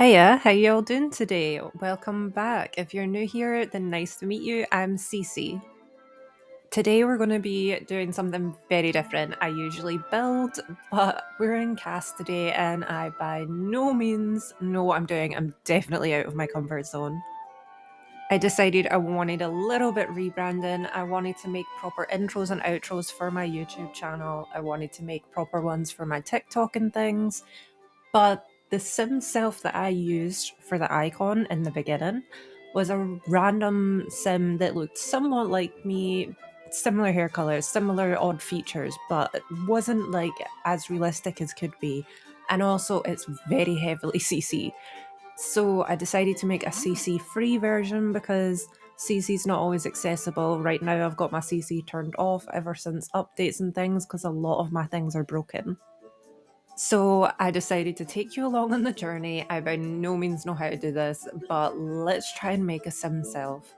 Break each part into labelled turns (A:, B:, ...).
A: Hiya, how y'all doing today? Welcome back. If you're new here, then nice to meet you. I'm Cece. Today we're going to be doing something very different. I usually build, but we're in cast today and I by no means know what I'm doing. I'm definitely out of my comfort zone. I decided I wanted a little bit rebranding. I wanted to make proper intros and outros for my YouTube channel. I wanted to make proper ones for my TikTok and things. But the sim self that I used for the icon in the beginning was a random sim that looked somewhat like me, similar hair colors, similar odd features, but it wasn't like as realistic as could be. And also, it's very heavily CC. So I decided to make a CC free version because CC's not always accessible. Right now, I've got my CC turned off ever since updates and things because a lot of my things are broken. So I decided to take you along on the journey. I by no means know how to do this, but let's try and make a sim self.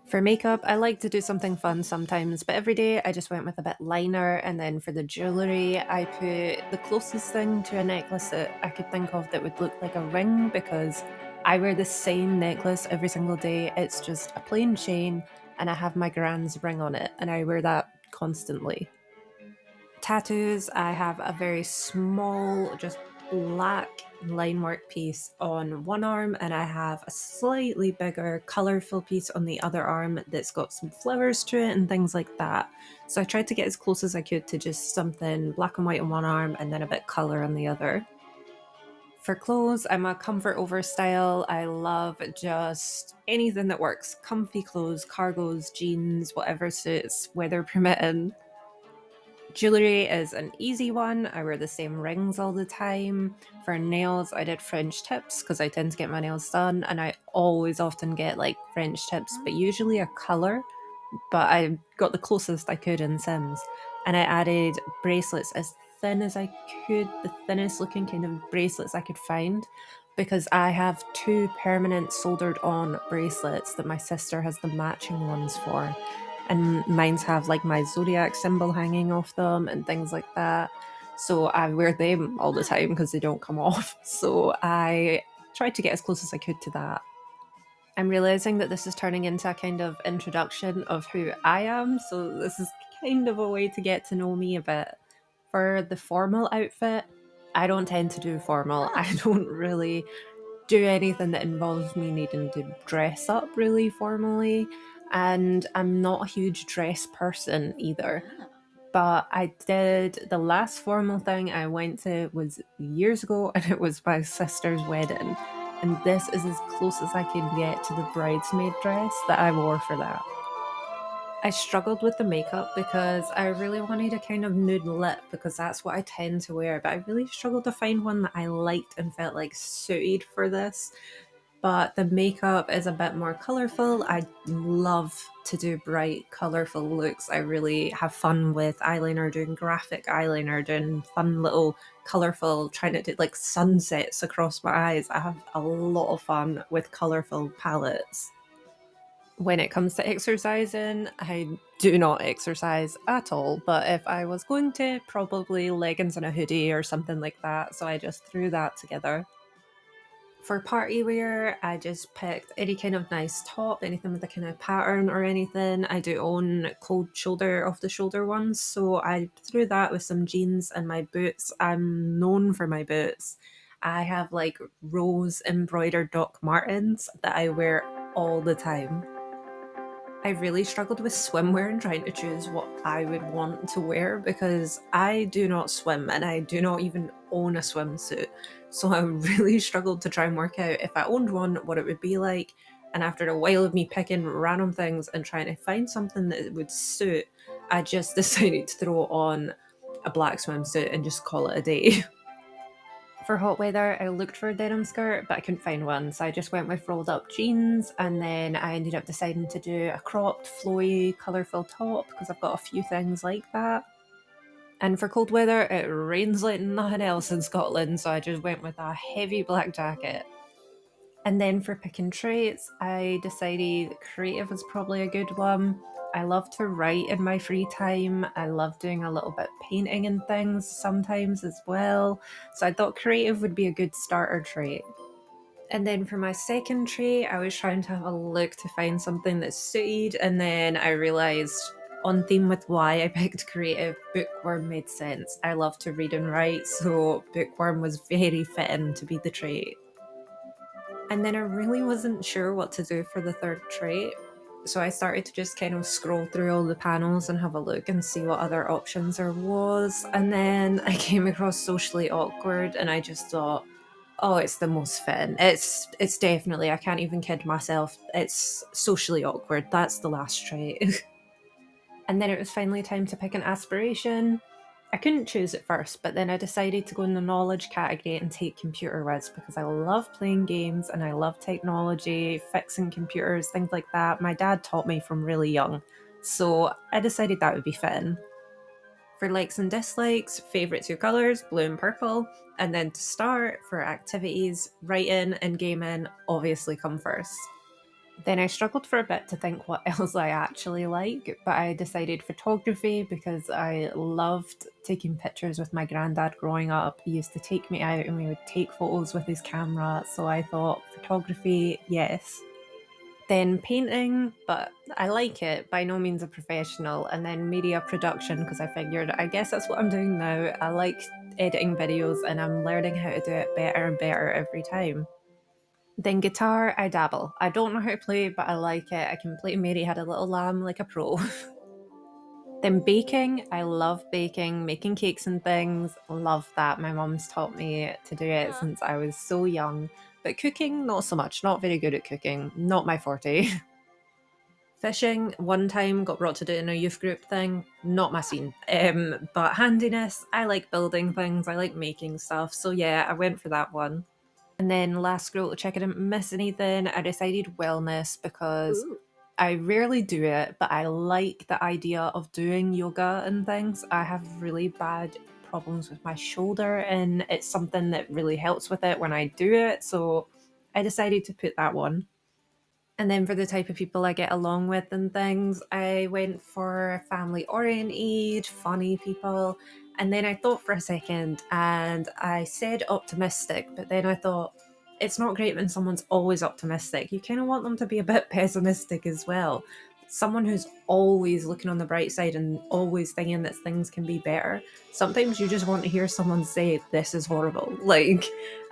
A: For makeup, I like to do something fun sometimes, but every day I just went with a bit liner. And then for the jewellery, I put the closest thing to a necklace that I could think of that would look like a ring because I wear the same necklace every single day. It's just a plain chain and I have my grand's ring on it, and I wear that constantly. Tattoos, I have a very small, just black line work piece on one arm, and I have a slightly bigger, colourful piece on the other arm that's got some flowers to it and things like that. So I tried to get as close as I could to just something black and white on one arm and then a bit colour on the other. For clothes, I'm a comfort over style. I love just anything that works. Comfy clothes, cargos, jeans, whatever suits, weather permitting. Jewelry is an easy one. I wear the same rings all the time. For nails, I did French tips because I tend to get my nails done, and I always often get like French tips, but usually a color. But I got the closest I could in Sims, and I added bracelets as thin as I could, the thinnest looking kind of bracelets I could find, because I have two permanent soldered on bracelets that my sister has the matching ones for, and mine's have like my zodiac symbol hanging off them and things like that. So I wear them all the time because they don't come off. So I tried to get as close as I could to that. I'm realizing that this is turning into a kind of introduction of who I am. So this is kind of a way to get to know me a bit. For the formal outfit, I don't tend to do formal. I don't really do anything that involves me needing to dress up really formally. And I'm not a huge dress person either. But I did the last formal thing I went to was years ago, and it was my sister's wedding. And this is as close as I can get to the bridesmaid dress that I wore for that. I struggled with the makeup because I really wanted a kind of nude lip because that's what I tend to wear, but I really struggled to find one that I liked and felt like suited for this. But the makeup is a bit more colorful. I love to do bright, colorful looks. I really have fun with eyeliner, doing graphic eyeliner, doing fun little colorful, trying to do like sunsets across my eyes. I have a lot of fun with colorful palettes. When it comes to exercising, I do not exercise at all. But if I was going to, probably leggings and a hoodie or something like that. So I just threw that together. For party wear, I just picked any kind of nice top, anything with a kind of pattern or anything. I do own cold shoulder, off the shoulder ones, so I threw that with some jeans and my boots. I'm known for my boots. I have like rose embroidered Doc Martens that I wear all the time. I really struggled with swimwear and trying to choose what I would want to wear because I do not swim and I do not even own a swimsuit. So I really struggled to try and work out if I owned one, what it would be like. And after a while of me picking random things and trying to find something that would suit, I just decided to throw on a black swimsuit and just call it a day. For hot weather, I looked for a denim skirt, but I couldn't find one. So I just went with rolled up jeans, and then I ended up deciding to do a cropped, flowy, colourful top because I've got a few things like that. And for cold weather, it rains like nothing else in Scotland, so I just went with a heavy black jacket. And then for picking traits, I decided creative was probably a good one. I love to write in my free time. I love doing a little bit painting and things sometimes as well. So I thought creative would be a good starter trait. And then for my second trait, I was trying to have a look to find something that suited, and then I realised on theme with why I picked creative, bookworm made sense. I love to read and write, so bookworm was very fitting to be the trait. And then I really wasn't sure what to do for the third trait. So I started to just kind of scroll through all the panels and have a look and see what other options there was. And then I came across socially awkward and I just thought, oh, it's the most fitting. It's definitely, I can't even kid myself. It's socially awkward. That's the last trait. And then it was finally time to pick an aspiration. I couldn't choose at first, but then I decided to go in the knowledge category and take computer whiz because I love playing games and I love technology, fixing computers, things like that. My dad taught me from really young. So I decided that would be fitting. For likes and dislikes, favourite two colours, blue and purple. And then to start, for activities, writing and gaming obviously come first. Then I struggled for a bit to think what else I actually like, but I decided photography because I loved taking pictures with my granddad growing up. He used to take me out and we would take photos with his camera, so I thought photography, yes. Then painting, but I like it, by no means a professional. And then media production because I figured I guess that's what I'm doing now. I like editing videos and I'm learning how to do it better and better every time. Then guitar, I dabble. I don't know how to play, but I like it. I can play Mary Had a Little Lamb like a pro. Then baking, I love baking, making cakes and things. Love that. My mum's taught me to do it since I was so young. But cooking, not so much. Not very good at cooking. Not my forte. Fishing, one time got brought to do it in a youth group thing. Not my scene. But handiness, I like building things. I like making stuff. So yeah, I went for that one. And then last scroll to check I didn't miss anything, I decided wellness because
B: Ooh.
A: I rarely do it, but I like the idea of doing yoga and things. I have really bad problems with my shoulder, and it's something that really helps with it when I do it. So I decided to put that one. And then for the type of people I get along with and things, I went for family oriented, funny people. And then I thought for a second and I said optimistic, but then I thought it's not great when someone's always optimistic. You kind of want them to be a bit pessimistic as well. Someone who's always looking on the bright side and always thinking that things can be better. Sometimes you just want to hear someone say, this is horrible. Like,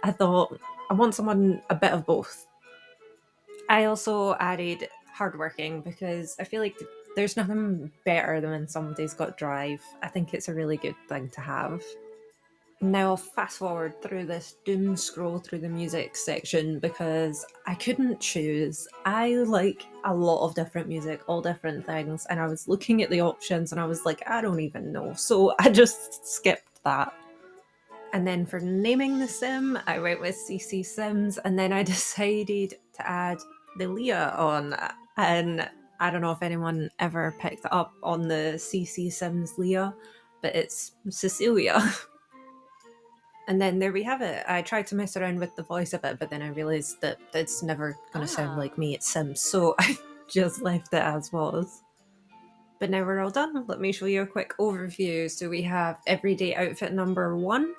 A: I thought, I want someone a bit of both. I also added hardworking because I feel like there's nothing better than when somebody's got drive. I think it's a really good thing to have. Now I'll fast forward through this doom scroll through the music section because I couldn't choose. I like a lot of different music, all different things, and I was looking at the options and I was like, I don't even know. So I just skipped that. And then for naming the sim, I went with CC Sims, and then I decided to add the Leah on. And I don't know if anyone ever picked up on the CC Sims Leah, but it's Cecilia. And then there we have it. I tried to mess around with the voice a bit, but then I realised that it's never going to sound
B: Ah.
A: like me, it's Sims. So I just left it as was. But now we're all done. Let me show you a quick overview. So we have everyday outfit number one,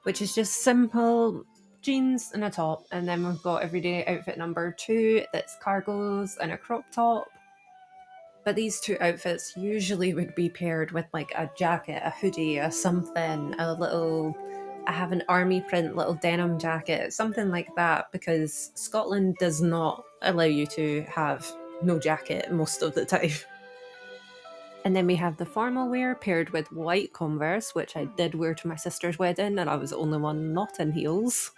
A: which is just simple jeans and a top. And then we've got everyday outfit number two, that's cargos and a crop top. But these two outfits usually would be paired with like a jacket, a hoodie, a something, a little. I have an army print little denim jacket, something like that, because Scotland does not allow you to have no jacket most of the time. And then we have the formal wear paired with white Converse, which I did wear to my sister's wedding, and I was the only one not in heels.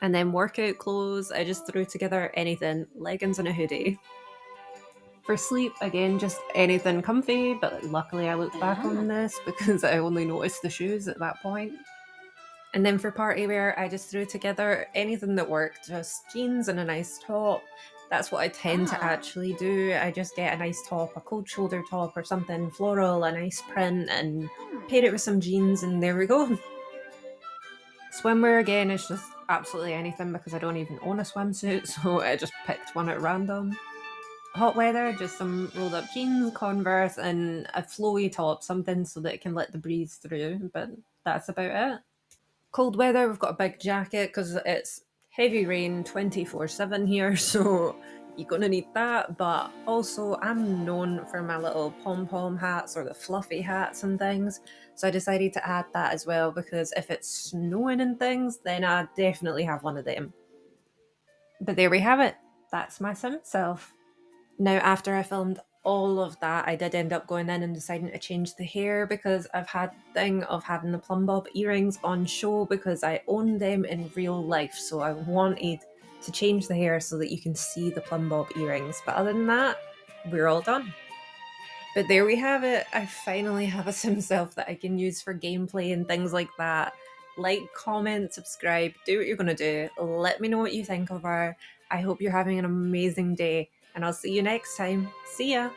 A: And then workout clothes, I just threw together anything, leggings and a hoodie. For sleep, again, just anything comfy, but luckily I looked back on
B: Ah.
A: this because I only noticed the shoes at that point. And then for party wear, I just threw together anything that worked, just jeans and a nice top. That's what I tend to
B: Ah.
A: actually do. I just get a nice top, a cold shoulder top or something floral, a nice print, and
B: Hmm.
A: pair it with some jeans, and there we go. Swimwear again is just absolutely anything because I don't even own a swimsuit, so I just picked one at random. Hot weather, just some rolled up jeans, Converse, and a flowy top, something so that it can let the breeze through, but that's about it. Cold weather, we've got a big jacket because it's heavy rain 24/7 here, so you're gonna need that. But also, I'm known for my little pom pom hats or the fluffy hats and things, so I decided to add that as well because if it's snowing and things, then I definitely have one of them. But there we have it. That's my sim self. Now, after I filmed all of that, I did end up going in and deciding to change the hair because I've had the thing of having the plumb bob earrings on show because I own them in real life. So I wanted to change the hair so that you can see the plumb bob earrings. But other than that, we're all done. But there we have it. I finally have a sim self that I can use for gameplay and things like that. Like, comment, subscribe, do what you're going to do. Let me know what you think of her. I hope you're having an amazing day, and I'll see you next time. See ya!